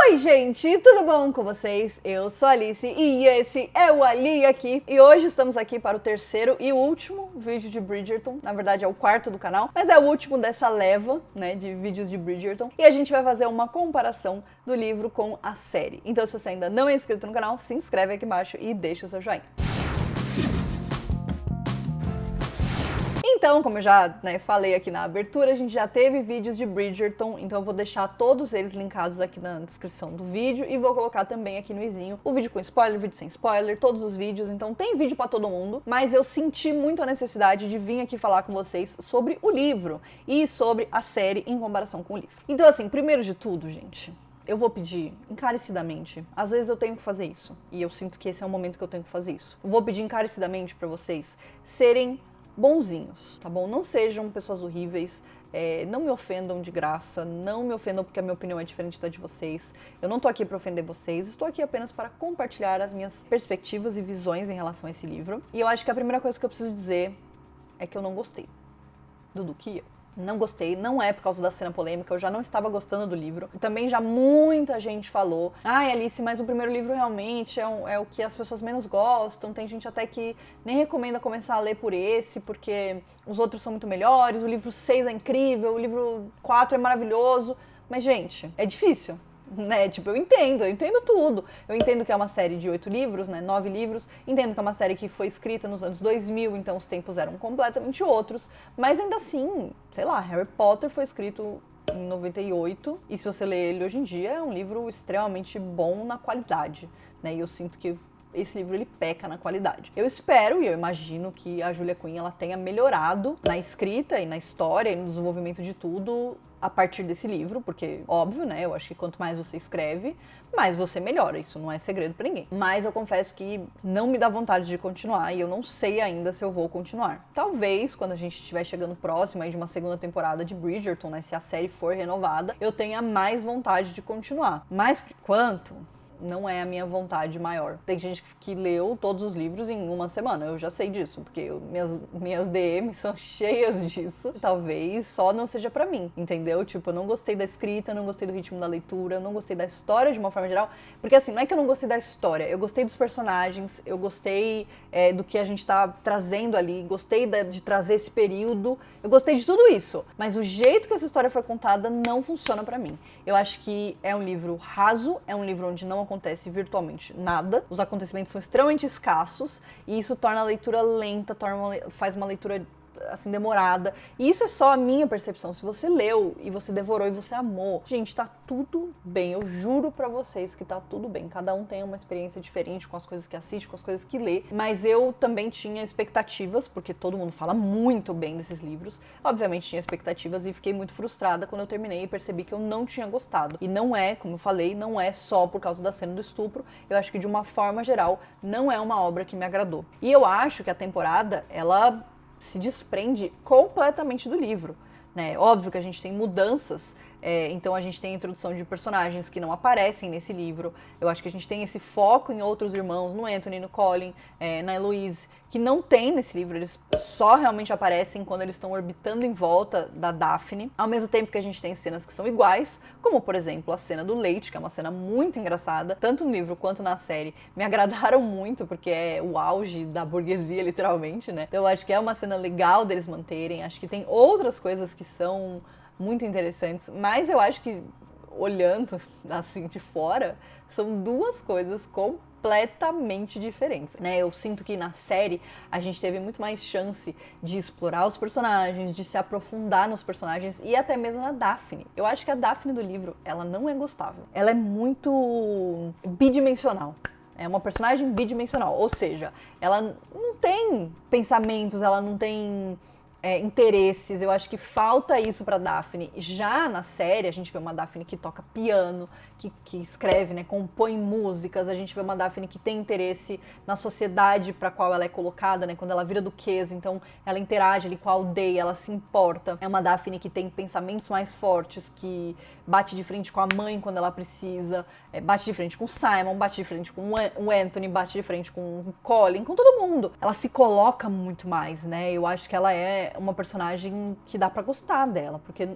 Oi gente, tudo bom com vocês? Eu sou a Alice e esse é o Ali aqui. E hoje estamos aqui para o terceiro e último vídeo de Bridgerton. Na verdade é o quarto do canal, mas é o último dessa leva, né, de vídeos de Bridgerton. E a gente vai fazer uma comparação do livro com a série. Então se você ainda não é inscrito no canal, se inscreve aqui embaixo e deixa o seu joinha. Então, como eu já falei aqui na abertura, a gente já teve vídeos de Bridgerton, então eu vou deixar todos eles linkados aqui na descrição do vídeo e vou colocar também aqui no izinho o vídeo com spoiler, o vídeo sem spoiler, todos os vídeos, então tem vídeo pra todo mundo, mas eu senti muito a necessidade de vir aqui falar com vocês sobre o livro e sobre a série em comparação com o livro. Então assim, primeiro de tudo, gente, eu vou pedir encarecidamente, às vezes eu tenho que fazer isso, e eu sinto que esse é o momento que eu tenho que fazer isso. Eu vou pedir encarecidamente pra vocês serem bonzinhos, tá bom? Não sejam pessoas horríveis, não me ofendam de graça, não me ofendam porque a minha opinião é diferente da de vocês. Eu não tô aqui pra ofender vocês, estou aqui apenas para compartilhar as minhas perspectivas e visões em relação a esse livro. E eu acho que a primeira coisa que eu preciso dizer é que eu não gostei do Duque e eu. Não gostei, não é por causa da cena polêmica, eu já não estava gostando do livro. Também já muita gente falou, ai Alice, mas o primeiro livro realmente é o que as pessoas menos gostam, tem gente até que nem recomenda começar a ler por esse, porque os outros são muito melhores, o livro 6 é incrível, o livro 4 é maravilhoso, mas gente, é difícil. Né, tipo, eu entendo tudo. Eu entendo que é uma série de 8 livros, né, 9 livros. Entendo que é uma série que foi escrita nos anos 2000, então os tempos eram completamente outros. Mas ainda assim, sei lá, Harry Potter foi escrito em 98. E se você ler ele hoje em dia, é um livro extremamente bom na qualidade, né? E eu sinto que esse livro ele peca na qualidade. Eu espero e eu imagino que a Julia Quinn ela tenha melhorado na escrita e na história e no desenvolvimento de tudo a partir desse livro, porque, óbvio, né, eu acho que quanto mais você escreve, mais você melhora, isso não é segredo pra ninguém. Mas eu confesso que não me dá vontade de continuar e eu não sei ainda se eu vou continuar. Talvez, quando a gente estiver chegando próximo aí de uma segunda temporada de Bridgerton, né, se a série for renovada, eu tenha mais vontade de continuar. Mas, por enquanto, não é a minha vontade maior. Tem gente que leu todos os livros em uma semana, eu já sei disso, porque minhas DMs são cheias disso. Talvez só não seja pra mim, entendeu? Tipo, eu não gostei da escrita, não gostei do ritmo da leitura, não gostei da história de uma forma geral, porque assim, não é que eu não gostei da história, eu gostei dos personagens, eu gostei do que a gente tá trazendo ali, gostei de trazer esse período, eu gostei de tudo isso, mas o jeito que essa história foi contada não funciona pra mim. Eu acho que é um livro raso, é um livro onde não acontece virtualmente nada, os acontecimentos são extremamente escassos e isso torna a leitura lenta, faz uma leitura assim demorada, e isso é só a minha percepção. Se você leu e você devorou e você amou, gente, tá tudo bem, eu juro pra vocês que tá tudo bem, cada um tem uma experiência diferente com as coisas que assiste, com as coisas que lê, mas eu também tinha expectativas, porque todo mundo fala muito bem desses livros, obviamente tinha expectativas e fiquei muito frustrada quando eu terminei e percebi que eu não tinha gostado, e não é, como eu falei, não é só por causa da cena do estupro, eu acho que de uma forma geral não é uma obra que me agradou, e eu acho que a temporada, ela se desprende completamente do livro, né? Óbvio que a gente tem mudanças, então a gente tem a introdução de personagens que não aparecem nesse livro, eu acho que a gente tem esse foco em outros irmãos, no Anthony, no Colin, na Eloise, que não tem nesse livro, eles só realmente aparecem quando eles estão orbitando em volta da Daphne, ao mesmo tempo que a gente tem cenas que são iguais, como por exemplo a cena do leite, que é uma cena muito engraçada, tanto no livro quanto na série, me agradaram muito, porque é o auge da burguesia, literalmente, né? Então eu acho que é uma cena legal deles manterem, acho que tem outras coisas que são muito interessantes, mas eu acho que, olhando assim de fora, são duas coisas completamente diferentes, né? Eu sinto que na série a gente teve muito mais chance de explorar os personagens, de se aprofundar nos personagens e até mesmo na Daphne. Eu acho que a Daphne do livro, ela não é gostável. Ela é muito bidimensional. É uma personagem bidimensional, ou seja, ela não tem pensamentos, ela não tem interesses, eu acho que falta isso pra Daphne. Já na série, a gente vê uma Daphne que toca piano, que escreve, né, compõe músicas, a gente vê uma Daphne que tem interesse na sociedade pra qual ela é colocada, né, quando ela vira duquesa, então ela interage ali com a aldeia, ela se importa. É uma Daphne que tem pensamentos mais fortes, que bate de frente com a mãe quando ela precisa, bate de frente com o Simon, bate de frente com o Anthony, bate de frente com o Colin, com todo mundo. Ela se coloca muito mais, né, eu acho que ela é uma personagem que dá pra gostar dela, porque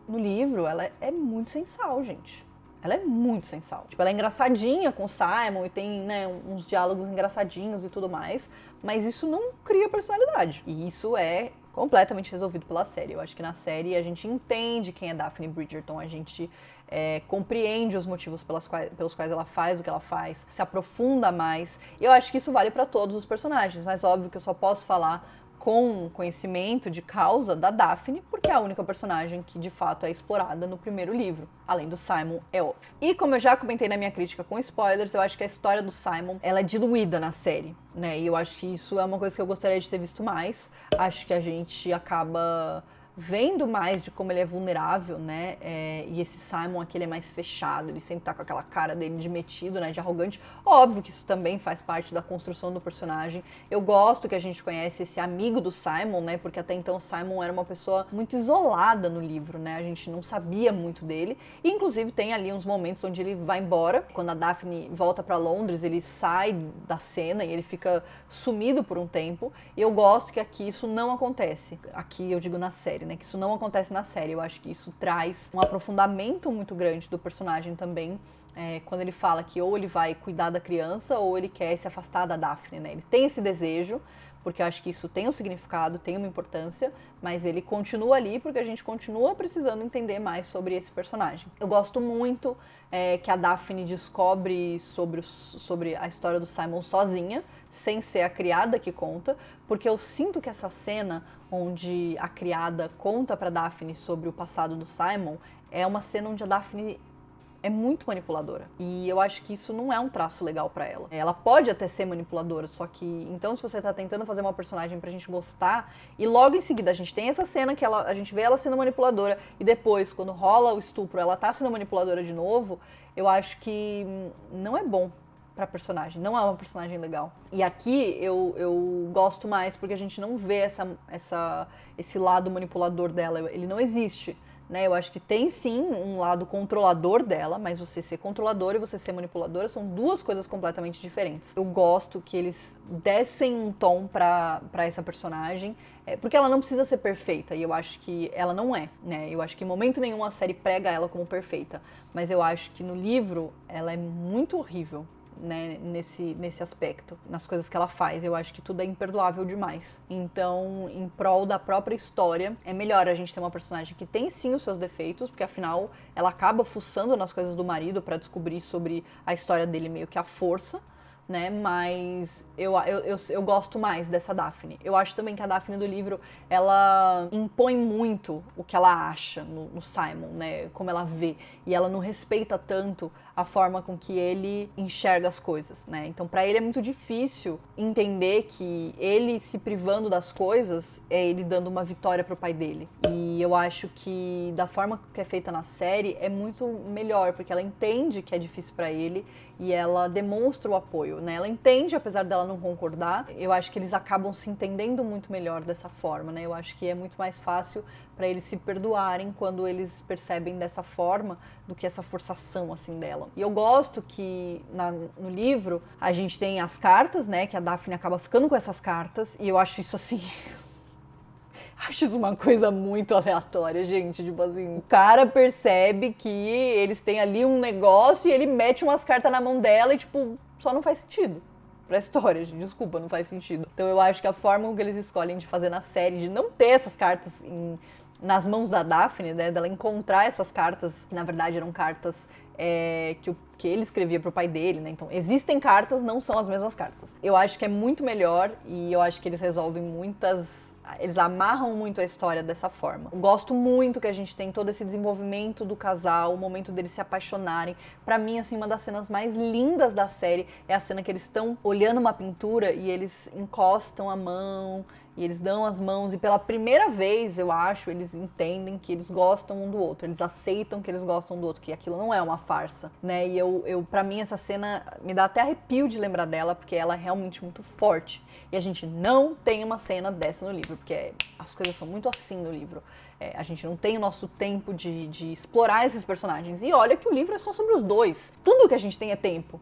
no livro ela é muito sem sal, gente. Ela é muito sem sal. Tipo, ela é engraçadinha com o Simon e tem, né, uns diálogos engraçadinhos e tudo mais, mas isso não cria personalidade. E isso é completamente resolvido pela série. Eu acho que na série a gente entende quem é Daphne Bridgerton, a gente compreende os motivos pelos quais ela faz o que ela faz, se aprofunda mais. E eu acho que isso vale pra todos os personagens, mas óbvio que eu só posso falar com conhecimento de causa da Daphne, porque é a única personagem que de fato é explorada no primeiro livro, além do Simon, é óbvio. E como eu já comentei na minha crítica com spoilers, eu acho que a história do Simon, ela é diluída na série, né? E eu acho que isso é uma coisa que eu gostaria de ter visto mais. Acho que a gente acaba vendo mais de como ele é vulnerável, né? E esse Simon aqui, ele é mais fechado, ele sempre tá com aquela cara dele de metido, né? De arrogante. Óbvio que isso também faz parte da construção do personagem. Eu gosto que a gente conhece esse amigo do Simon, né? Porque até então o Simon era uma pessoa muito isolada no livro, né? A gente não sabia muito dele. E, inclusive, tem ali uns momentos onde ele vai embora. Quando a Daphne volta pra Londres, ele sai da cena e ele fica sumido por um tempo. E eu gosto que aqui isso não acontece. Aqui eu digo na série, né? Que isso não acontece na série. Eu acho que isso traz um aprofundamento muito grande do personagem também. Quando ele fala que ou ele vai cuidar da criança ou ele quer se afastar da Daphne, né? Ele tem esse desejo, porque eu acho que isso tem um significado, tem uma importância, mas ele continua ali porque a gente continua precisando entender mais sobre esse personagem. Eu gosto muito que a Daphne descobre sobre a história do Simon sozinha, sem ser a criada que conta, porque eu sinto que essa cena onde a criada conta pra Daphne sobre o passado do Simon é uma cena onde a Daphne é muito manipuladora. E eu acho que isso não é um traço legal pra ela. Ela pode até ser manipuladora, só que então se você tá tentando fazer uma personagem pra gente gostar, e logo em seguida a gente tem essa cena que a gente vê ela sendo manipuladora, e depois, quando rola o estupro, ela tá sendo manipuladora de novo, eu acho que não é bom pra personagem, não é uma personagem legal. E aqui eu gosto mais porque a gente não vê esse lado manipulador dela, ele não existe. Né, eu acho que tem sim um lado controlador dela, mas você ser controladora e você ser manipuladora são duas coisas completamente diferentes. Eu gosto que eles dessem um tom pra essa personagem, porque ela não precisa ser perfeita, e eu acho que ela não é, né? Eu acho que em momento nenhum a série prega ela como perfeita, mas eu acho que no livro ela é muito horrível. Né, nesse aspecto, nas coisas que ela faz, eu acho que tudo é imperdoável demais. Então, em prol da própria história, é melhor a gente ter uma personagem que tem sim os seus defeitos, porque afinal ela acaba fuçando nas coisas do marido pra descobrir sobre a história dele meio que à força, né? Mas eu gosto mais dessa Daphne. Eu acho também que a Daphne do livro, ela impõe muito o que ela acha no Simon, né? Como ela vê. E ela não respeita tanto a forma com que ele enxerga as coisas, né? Então, pra ele é muito difícil entender que ele se privando das coisas é ele dando uma vitória pro pai dele. E eu acho que da forma que é feita na série é muito melhor, porque ela entende que é difícil pra ele e ela demonstra o apoio, né? Ela entende, apesar dela não concordar. Eu acho que eles acabam se entendendo muito melhor dessa forma, né? Eu acho que é muito mais fácil pra eles se perdoarem quando eles percebem dessa forma do que essa forçação, assim, dela. E eu gosto que no livro a gente tem as cartas, né? Que a Daphne acaba ficando com essas cartas, e eu acho isso, assim... Acho isso uma coisa muito aleatória, gente. Tipo assim, o cara percebe que eles têm ali um negócio e ele mete umas cartas na mão dela e, tipo, só não faz sentido pra história, gente. Desculpa, não faz sentido. Então eu acho que a forma que eles escolhem de fazer na série, de não ter essas cartas nas mãos da Daphne, né, dela encontrar essas cartas, que na verdade eram cartas que ele escrevia pro pai dele, né? Então, existem cartas, não são as mesmas cartas. Eu acho que é muito melhor e eu acho que eles resolvem eles amarram muito a história dessa forma. Eu gosto muito que a gente tem todo esse desenvolvimento do casal, o momento deles se apaixonarem. Pra mim, assim, uma das cenas mais lindas da série é a cena que eles estão olhando uma pintura e eles encostam a mão e eles dão as mãos e pela primeira vez, eu acho, eles entendem que eles gostam um do outro, eles aceitam que eles gostam do outro, que aquilo não é uma farsa, né? E pra mim, essa cena me dá até arrepio de lembrar dela, porque ela é realmente muito forte. E a gente não tem uma cena dessa no livro, porque as coisas são muito assim no livro. A gente não tem o nosso tempo de explorar esses personagens. E olha que o livro é só sobre os dois. Tudo que a gente tem é tempo.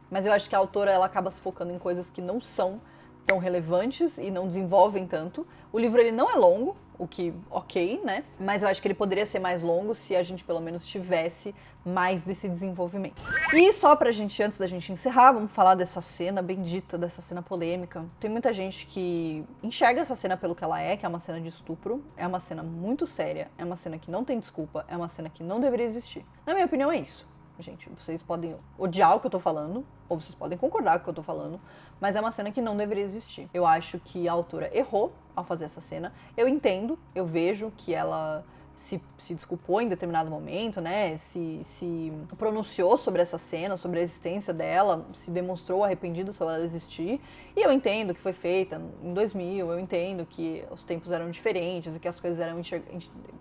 Mas eu acho que a autora ela acaba se focando em coisas que não são tão relevantes e não desenvolvem tanto. O livro ele não é longo, o que ok, né? Mas eu acho que ele poderia ser mais longo se a gente pelo menos tivesse mais desse desenvolvimento. E só pra gente, antes da gente encerrar, vamos falar dessa cena bendita, dessa cena polêmica. Tem muita gente que enxerga essa cena pelo que ela é, que é uma cena de estupro. É uma cena muito séria, é uma cena que não tem desculpa, é uma cena que não deveria existir. Na minha opinião é isso. Gente, vocês podem odiar o que eu tô falando, ou vocês podem concordar com o que eu tô falando, mas é uma cena que não deveria existir. Eu acho que a autora errou ao fazer essa cena. Eu entendo, eu vejo que ela se desculpou em determinado momento, né? Se pronunciou sobre essa cena, sobre a existência dela, se demonstrou arrependida sobre ela existir. E eu entendo que foi feita em 2000, eu entendo que os tempos eram diferentes e que as coisas eram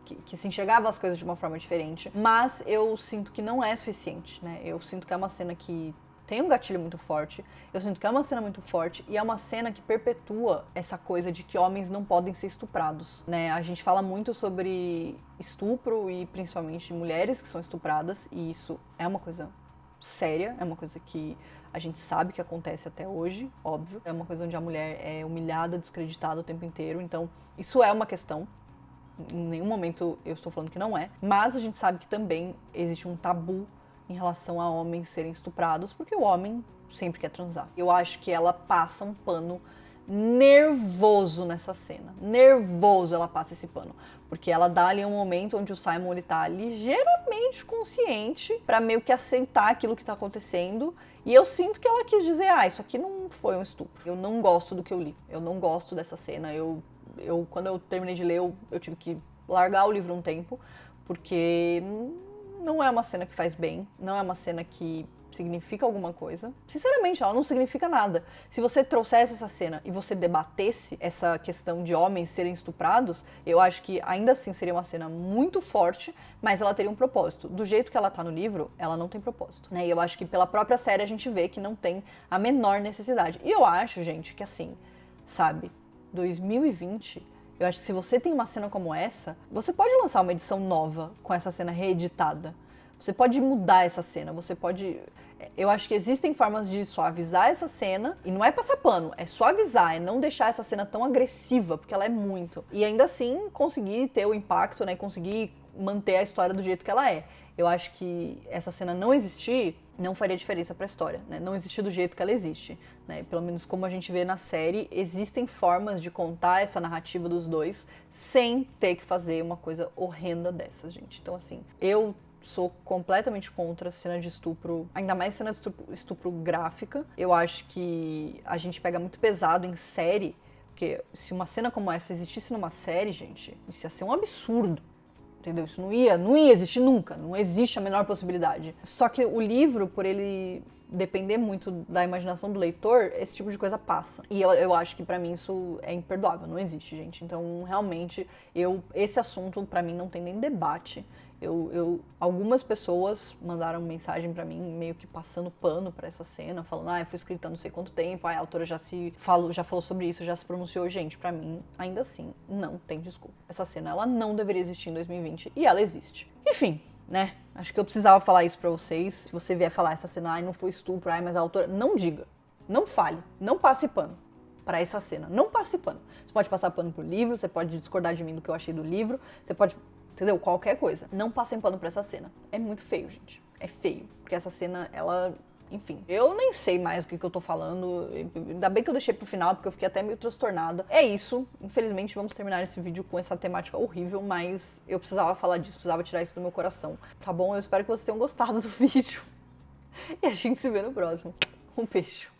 que se enxergavam as coisas de uma forma diferente. Mas eu sinto que não é suficiente, né? Eu sinto que é uma cena que tem um gatilho muito forte, eu sinto que é uma cena muito forte e é uma cena que perpetua essa coisa de que homens não podem ser estuprados, né? A gente fala muito sobre estupro e principalmente mulheres que são estupradas e isso é uma coisa séria, é uma coisa que a gente sabe que acontece até hoje, óbvio. É uma coisa onde a mulher é humilhada, descreditada o tempo inteiro, então isso é uma questão. Em nenhum momento eu estou falando que não é, mas a gente sabe que também existe um tabu em relação a homens serem estuprados, porque o homem sempre quer transar. Eu acho que ela passa um pano nervoso nessa cena. Nervoso ela passa esse pano. Porque ela dá ali um momento onde o Simon ele tá ligeiramente consciente pra meio que aceitar aquilo que tá acontecendo. E eu sinto que ela quis dizer, isso aqui não foi um estupro. Eu não gosto do que eu li. Eu não gosto dessa cena. Quando eu terminei de ler, eu tive que largar o livro um tempo, porque não é uma cena que faz bem, não é uma cena que significa alguma coisa. Sinceramente, ela não significa nada. Se você trouxesse essa cena e você debatesse essa questão de homens serem estuprados, eu acho que ainda assim seria uma cena muito forte, mas ela teria um propósito. Do jeito que ela tá no livro, ela não tem propósito, né? E eu acho que pela própria série a gente vê que não tem a menor necessidade. E eu acho, gente, que assim, sabe, 2020... Eu acho que se você tem uma cena como essa, você pode lançar uma edição nova com essa cena reeditada. Você pode mudar essa cena, você pode... Eu acho que existem formas de suavizar essa cena, e não é passar pano, é suavizar, é não deixar essa cena tão agressiva, porque ela é muito. E ainda assim conseguir ter o impacto, né, conseguir manter a história do jeito que ela é. Eu acho que essa cena não existir não faria diferença pra história, né? Não existir do jeito que ela existe, né? Pelo menos como a gente vê na série, existem formas de contar essa narrativa dos dois sem ter que fazer uma coisa horrenda dessas, gente. Então, assim, eu sou completamente contra a cena de estupro, ainda mais cena de estupro gráfica. Eu acho que a gente pega muito pesado em série, porque se uma cena como essa existisse numa série, gente, isso ia ser um absurdo. Entendeu? Isso não ia existir nunca, não existe a menor possibilidade. Só que o livro, por ele depender muito da imaginação do leitor, esse tipo de coisa passa. E eu acho que pra mim isso é imperdoável, não existe, gente. Então, realmente, esse assunto pra mim não tem nem debate. Algumas pessoas mandaram mensagem pra mim, meio que passando pano pra essa cena, falando, foi escrita há não sei quanto tempo, a autora já falou sobre isso, já se pronunciou. Gente, pra mim, ainda assim, não tem desculpa. Essa cena, ela não deveria existir em 2020, e ela existe. Enfim, né, acho que eu precisava falar isso pra vocês. Se você vier falar essa cena, não foi estupro, mas a autora, não diga, não fale, não passe pano pra essa cena, não passe pano. Você pode passar pano pro livro, você pode discordar de mim do que eu achei do livro, você pode... Entendeu? Qualquer coisa. Não passem pano pra essa cena. É muito feio, gente. É feio. Porque essa cena, ela... Enfim, eu nem sei mais o que eu tô falando. Ainda bem que eu deixei pro final, porque eu fiquei até meio transtornada. É isso. Infelizmente, vamos terminar esse vídeo com essa temática horrível, mas eu precisava falar disso, precisava tirar isso do meu coração. Tá bom? Eu espero que vocês tenham gostado do vídeo. E a gente se vê no próximo. Um beijo.